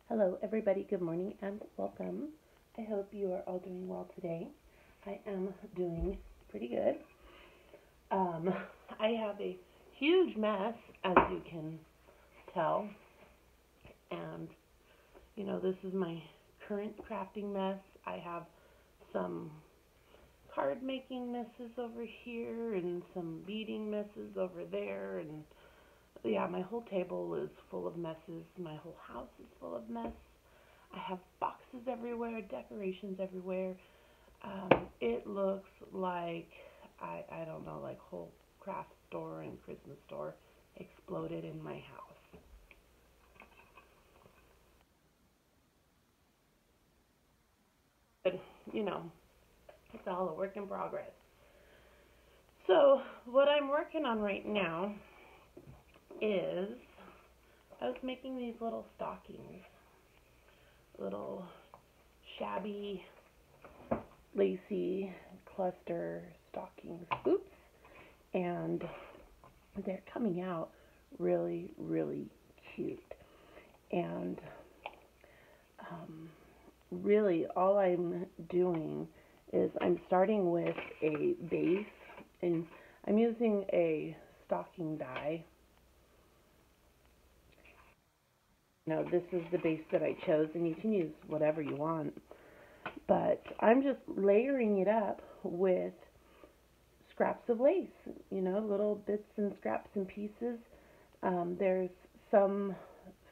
Hello, everybody. Good morning and welcome. I hope you are all doing well today. I am doing pretty good. Um, I have a huge mess, as you can tell, and this is my current crafting mess. I have some card making messes over here and some beading messes over there, and yeah, my whole table is full of messes. My whole house is full of mess. I have boxes everywhere, decorations everywhere. It looks like I don't know, like whole craft store and Christmas store exploded in my house. But you know, it's all a work in progress. So what I'm working on right now is I was making these little stockings, little shabby, lacy cluster stockings. Oops, and they're coming out really, really cute. And um, really, all I'm doing is I'm starting with a base, and I'm using a stocking die. This is the base that I chose, and you can use whatever you want. But I'm just layering it up with scraps of lace, little bits and scraps and pieces. There's some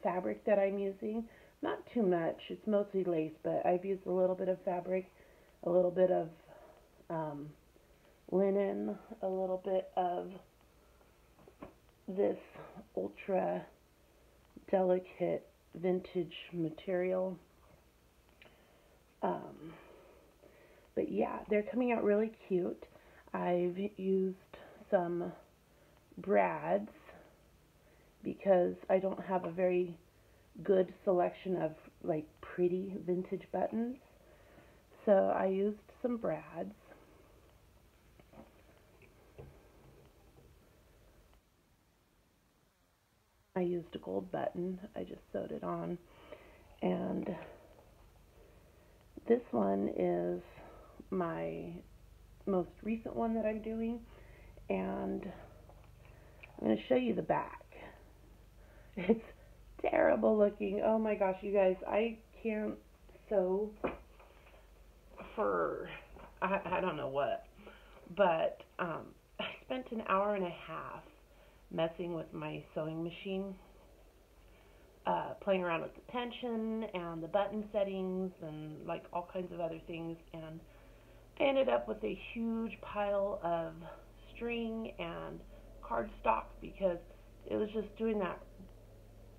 fabric that I'm using, not too much, it's mostly lace, but I've used a little bit of fabric, a little bit of um, linen, a little bit of this ultra delicate vintage material. Um, but yeah, they're coming out really cute. I've used some brads because I don't have a very good selection of like pretty vintage buttons. So I used some brads. I used a gold button. I just sewed it on. And this one is my most recent one that I'm doing. And I'm going to show you the back. It's terrible looking. Oh my gosh, you guys, I can't sew for I don't know what, but I spent an hour and a half messing with my sewing machine, playing around with the tension and the button settings and like all kinds of other things, and I ended up with a huge pile of string and cardstock because it was just doing that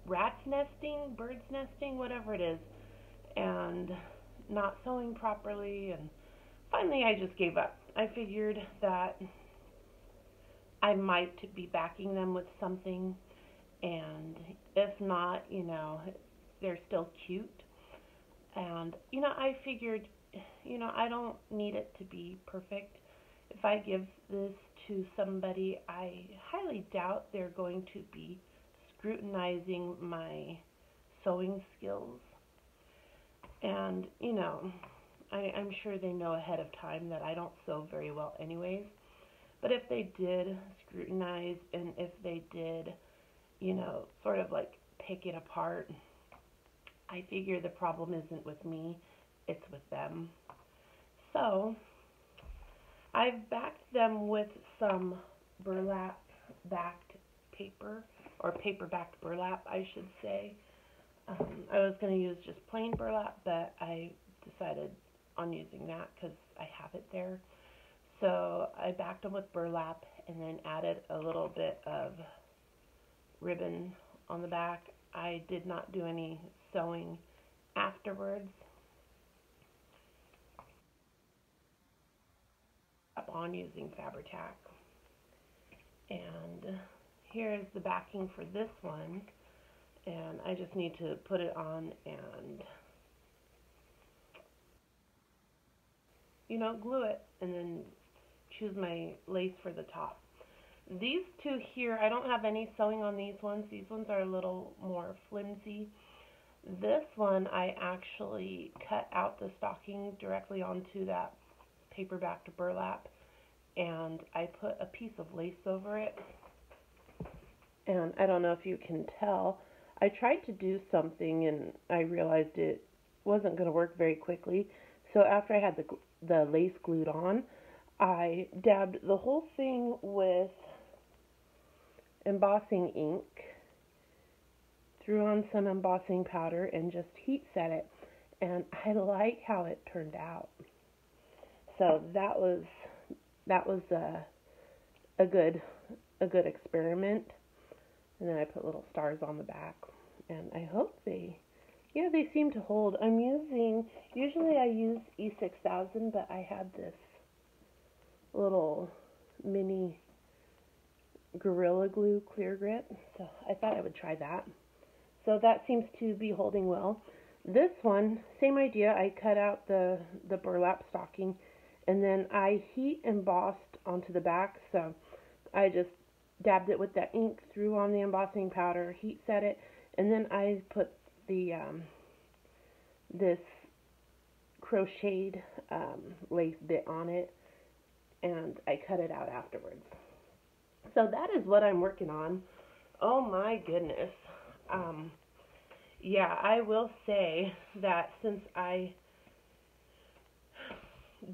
rat's nesting, bird's nesting, whatever it is, and not sewing properly. And finally I just gave up. I figured that I might be backing them with something, and if not, they're still cute. And I figured, I don't need it to be perfect. If I give this to somebody, I highly doubt they're going to be scrutinizing my sewing skills. And, I'm sure they know ahead of time that I don't sew very well anyways. But if they did scrutinize, and if they did, sort of like pick it apart, I figure the problem isn't with me, it's with them. So I've backed them with some burlap backed paper, or paper backed burlap, I should say. I was going to use just plain burlap, but I decided on using that because I have it there. So I backed them with burlap and then added a little bit of ribbon on the back. I did not do any sewing afterwards. Up on using Fabri-Tac. And here's the backing for this one. And I just need to put it on and, glue it, and then choose my lace for the top. These two here, I don't have any sewing on these ones. These ones are a little more flimsy. This one I actually cut out the stocking directly onto that paper-backed burlap, and I put a piece of lace over it. And I don't know if you can tell, I tried to do something and I realized it wasn't going to work very quickly. So after I had the lace glued on, I dabbed the whole thing with embossing ink, threw on some embossing powder, and just heat set it. And I like how it turned out. So that was a good experiment. And then I put little stars on the back, and I hope they seem to hold. Usually I use E6000, but I had this little mini Gorilla Glue clear grip, so I thought I would try that. So that seems to be holding well. This one, same idea. I cut out the burlap stocking, and then I heat embossed onto the back. So I just dabbed it with that ink, threw on the embossing powder, heat set it, and then I put the this crocheted lace bit on it, and I cut it out afterwards. So that is what I'm working on. Oh my goodness. Yeah, I will say that since I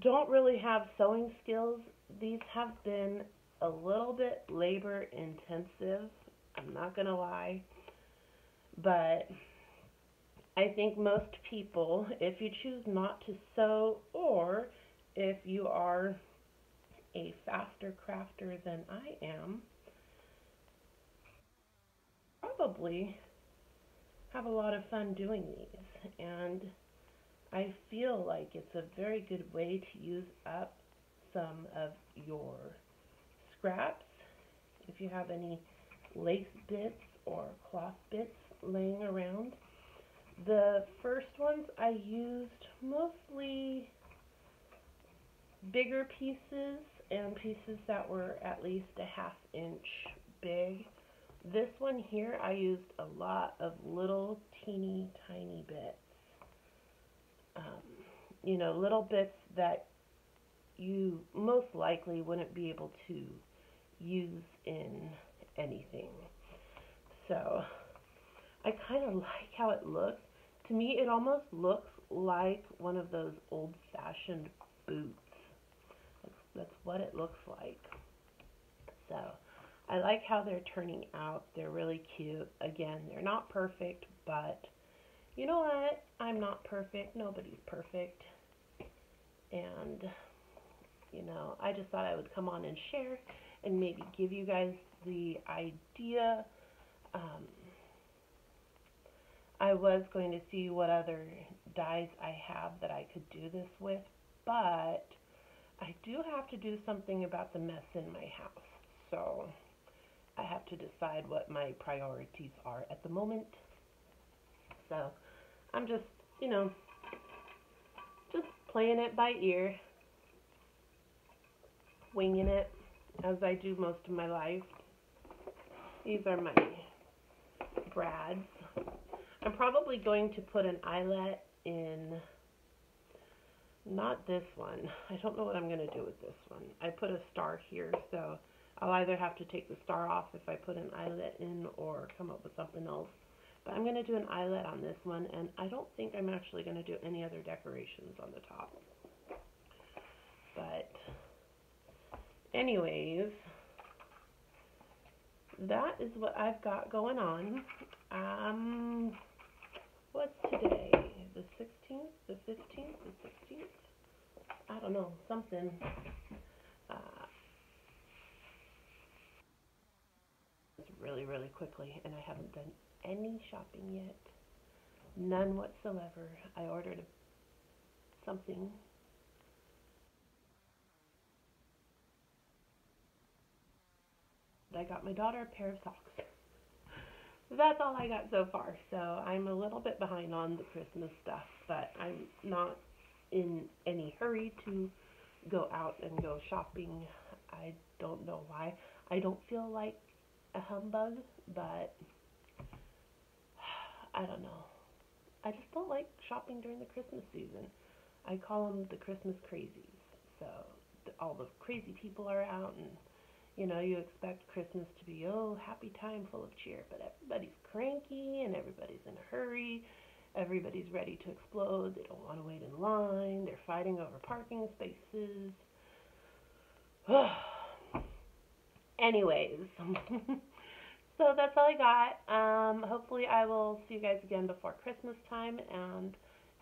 don't really have sewing skills, these have been a little bit labor intensive. I'm not going to lie. But I think most people, if you choose not to sew, or if you are a faster crafter than I am, probably have a lot of fun doing these. And I feel like it's a very good way to use up some of your scraps. If you have any lace bits or cloth bits laying around. The first ones I used mostly bigger pieces and pieces that were at least a ½ inch big. This one here I used a lot of little teeny tiny bits. Little bits that you most likely wouldn't be able to use in anything. So I kind of like how it looks. To me, it almost looks like one of those old-fashioned boots. That's what it looks like. So I like how they're turning out. They're really cute. Again, they're not perfect, but you know what? I'm not perfect. Nobody's perfect. And, I just thought I would come on and share and maybe give you guys the idea. I was going to see what other dyes I have that I could do this with, but I do have to do something about the mess in my house. So I have to decide what my priorities are at the moment. So I'm just, just playing it by ear, winging it as I do most of my life. These are my brads. I'm probably going to put an eyelet in, not this one. I don't know what I'm going to do with this one. I put a star here, so I'll either have to take the star off if I put an eyelet in or come up with something else. But I'm going to do an eyelet on this one, and I don't think I'm actually going to do any other decorations on the top. But anyways, that is what I've got going on. What's today? The 16th? The 15th? The 16th? I don't know. Something. Really, really quickly, and I haven't done any shopping yet. None whatsoever. I ordered something. I got my daughter a pair of socks. That's all I got so far. So I'm a little bit behind on the Christmas stuff, but I'm not in any hurry to go out and go shopping. I don't know why. I don't feel like a humbug, but I don't know. I just don't like shopping during the Christmas season. I call them the Christmas crazies. So all the crazy people are out, and you expect Christmas to be, oh, happy time full of cheer, but everybody's cranky and everybody's in a hurry. Everybody's ready to explode. They don't want to wait in line. They're fighting over parking spaces. Anyways, so that's all I got. Hopefully I will see you guys again before Christmas time, and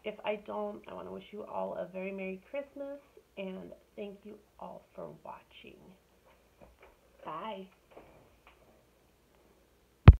if I don't, I want to wish you all a very Merry Christmas, and thank you all for watching. Bye.